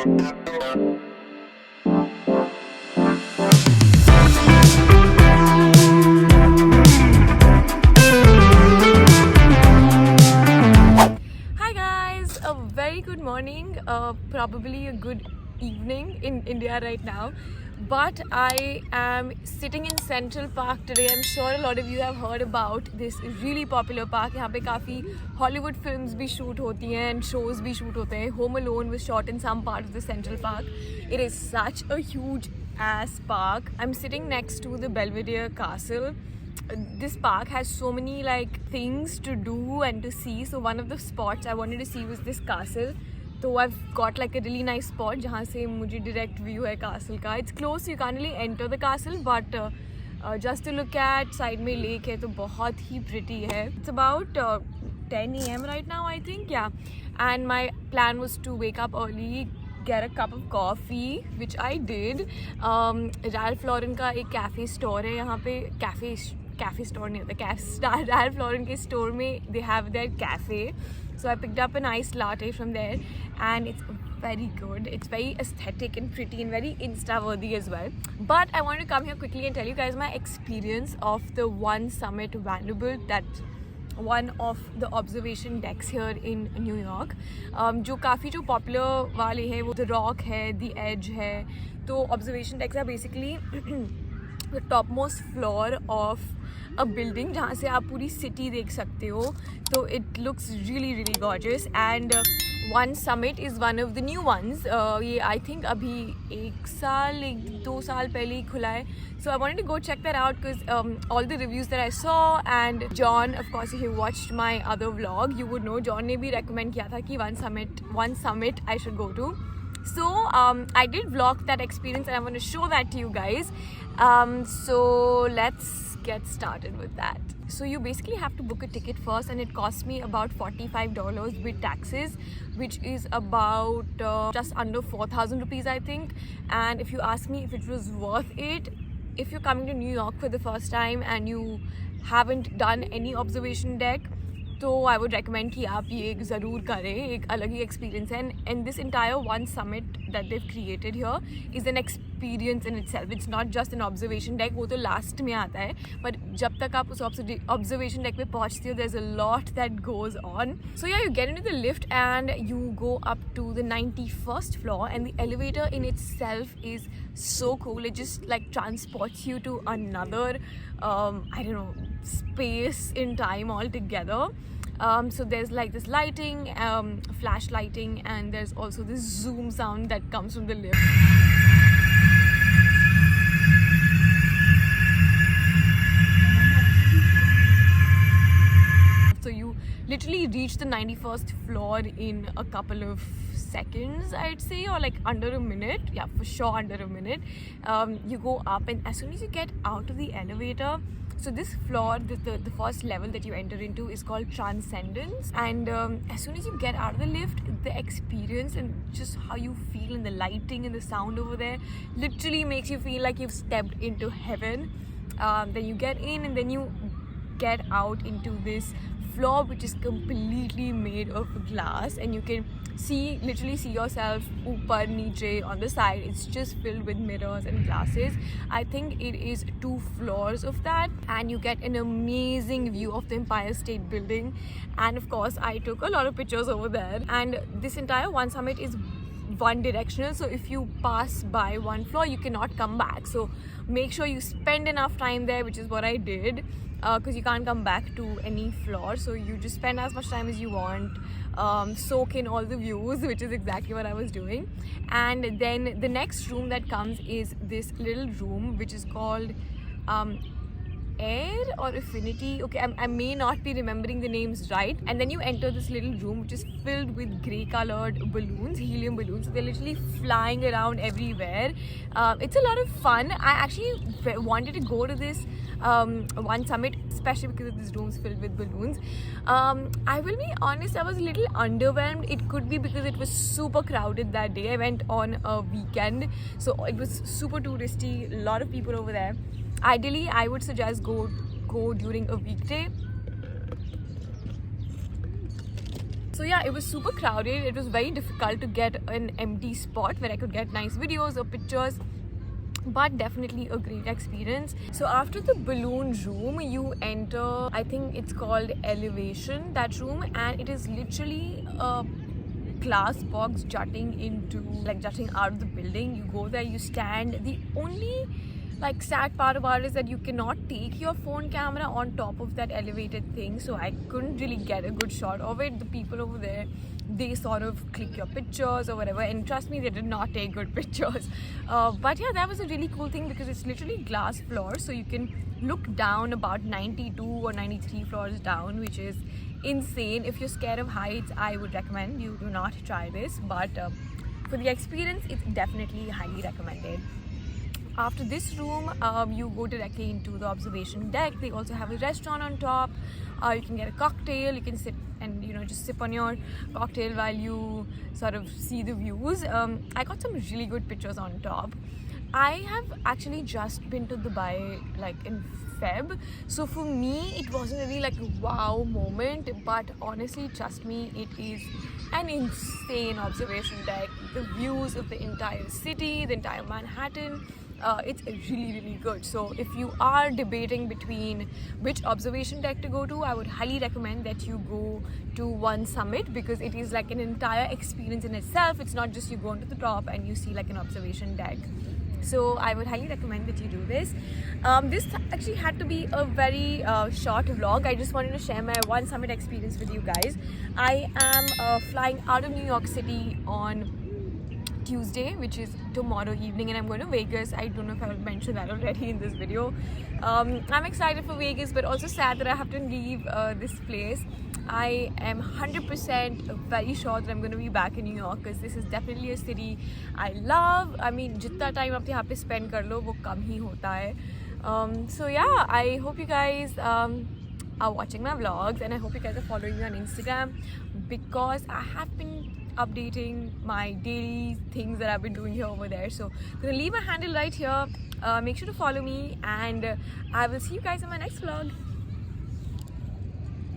Hi guys, a very good morning, probably a good evening in India right now. But I am sitting in Central Park today. I'm sure a lot of you have heard about this really popular park. यहाँ पे काफ़ी Hollywood films भी shoot होती हैं and shows भी shoot होते हैं. Home Alone was shot in some part of the Central Park. It is such a huge ass park. I'm sitting next to the Belvedere Castle. This park has so many like things to do and to see. So one of the spots I wanted to see was this castle. So I've got like a really nice spot जहाँ से मुझे direct view है castle का. It's close, so you can't really enter the castle, but just to look at, side में lake है तो बहुत ही pretty है. It's about 10 a.m. right now, I think, yeah. And my plan was to wake up early, get a cup of coffee, which I did. Ralph Lauren का एक cafe store है यहाँ पे. Cafe store नहीं होता, Ralph Lauren के store में they have their cafe. So I picked up a nice latte from there and it's very good. It's very aesthetic and pretty and very Insta worthy as well. But I wanted to come here quickly and tell you guys my experience of the One Summit Vanderbilt, that's one of the observation decks here in New York. जो काफ़ी जो popular वाले हैं वो The Rock है, The Edge है. तो observation decks are basically the topmost floor of a building जहाँ से आप पूरी city देख सकते हो. So it looks really gorgeous and One Summit is one of the new ones. ये I think अभी 1-2 साल पहले ही खुला है. So I wanted to go check that out because all the reviews that I saw, and John, of course, if you watched my other vlog, you would know John ने भी recommend किया था कि One Summit I should go to. So I did vlog that experience and I want to show that to you guys. So let's get started with that. So you basically have to book a ticket first and it cost me about $45 with taxes, which is about just under 4,000 rupees, I think. And if you ask me if it was worth it, if you're coming to New York for the first time and you haven't done any observation deck, तो I would recommend कि आप ये ज़रूर करें. एक अलग ही experience है. And this entire One Summit that they've created here is an experience in itself. It's not just an observation deck. वो तो last में आता है. But जब तक आप उस observation deck पे पहुँचते हो, there's a lot that goes on. So yeah, you get into the lift and you go up to the 91st floor, and the elevator in itself is so cool. It just like transports you to another I don't know, space in time altogether. So there's like this lighting, flash lighting, and there's also this zoom sound that comes from the lift. So you literally reach the 91st floor in a couple of seconds, I'd say, or like under a minute. Yeah, for sure under a minute. You go up, and as soon as you get out of the elevator, so this floor, the first level that you enter into is called Transcendence. And as soon as you get out of the lift, the experience and just how you feel and the lighting and the sound over there literally makes you feel like you've stepped into heaven. Then you get in and then you get out into this floor which is completely made of glass, and you can literally see yourself upar niche on the side. It's just filled with mirrors and glasses. I think it is 2 floors of that, and you get an amazing view of the Empire State Building. And of course I took a lot of pictures over there. And this entire One Summit is one directional, so if you pass by one floor you cannot come back. So make sure you spend enough time there, which is what I did, because you can't come back to any floor. So you just spend as much time as you want, soak in all the views, which is exactly what I was doing. And then the next room that comes is this little room which is called Air or Affinity. Okay, I may not be remembering the names right. And then you enter this little room which is filled with grey colored balloons, helium balloons. So they're literally flying around everywhere. It's a lot of fun. I actually wanted to go to this One Summit, especially because of these rooms filled with balloons. I will be honest, I was a little underwhelmed. It could be because it was super crowded that day. I went on a weekend, so it was super touristy, a lot of people over there. Ideally, I would suggest go during a weekday. So yeah, it was super crowded. It was very difficult to get an empty spot where I could get nice videos or pictures, but definitely a great experience. So after the balloon room, you enter, I think it's called elevation, that room, and it is literally a glass box jutting out of the building. You go there, you stand. The only sad part about it is that you cannot take your phone camera on top of that elevated thing, so I couldn't really get a good shot of it. The people over there, they sort of click your pictures or whatever, and trust me, they did not take good pictures. But yeah, that was a really cool thing because it's literally glass floor, so you can look down about 92 or 93 floors down, which is insane. If you're scared of heights, I would recommend you do not try this, but for the experience, it's definitely highly recommended. After this room, you go directly into the observation deck. They also have a restaurant on top. You can get a cocktail. You can sit and just sip on your cocktail while you sort of see the views. I got some really good pictures on top. I have actually just been to Dubai in Feb, so for me it wasn't really a wow moment, but honestly, trust me, it is an insane observation deck. The views of the entire city, the entire Manhattan, it's really good. So if you are debating between which observation deck to go to, I would highly recommend that you go to One Summit, because it is an entire experience in itself. It's not just you go onto the top and you see an observation deck. So I would highly recommend that you do this. This actually had to be a very short vlog. I just wanted to share my One Summit experience with you guys. I am flying out of New York City on Tuesday, which is tomorrow evening, and I'm going to Vegas. I don't know if I will mention that already in this video. I'm excited for Vegas, but also sad that I have to leave this place. I am 100% very sure that I'm going to be back in New York, because this is definitely a city I love. I mean, जितना time आप यहाँ पे spend कर लो, वो कम ही होता है. So yeah, I hope you guys are watching my vlogs, and I hope you guys are following me on Instagram, because I have been updating my daily things that I've been doing here over there. So I'm gonna leave my handle right here. Make sure to follow me, and I will see you guys in my next vlog.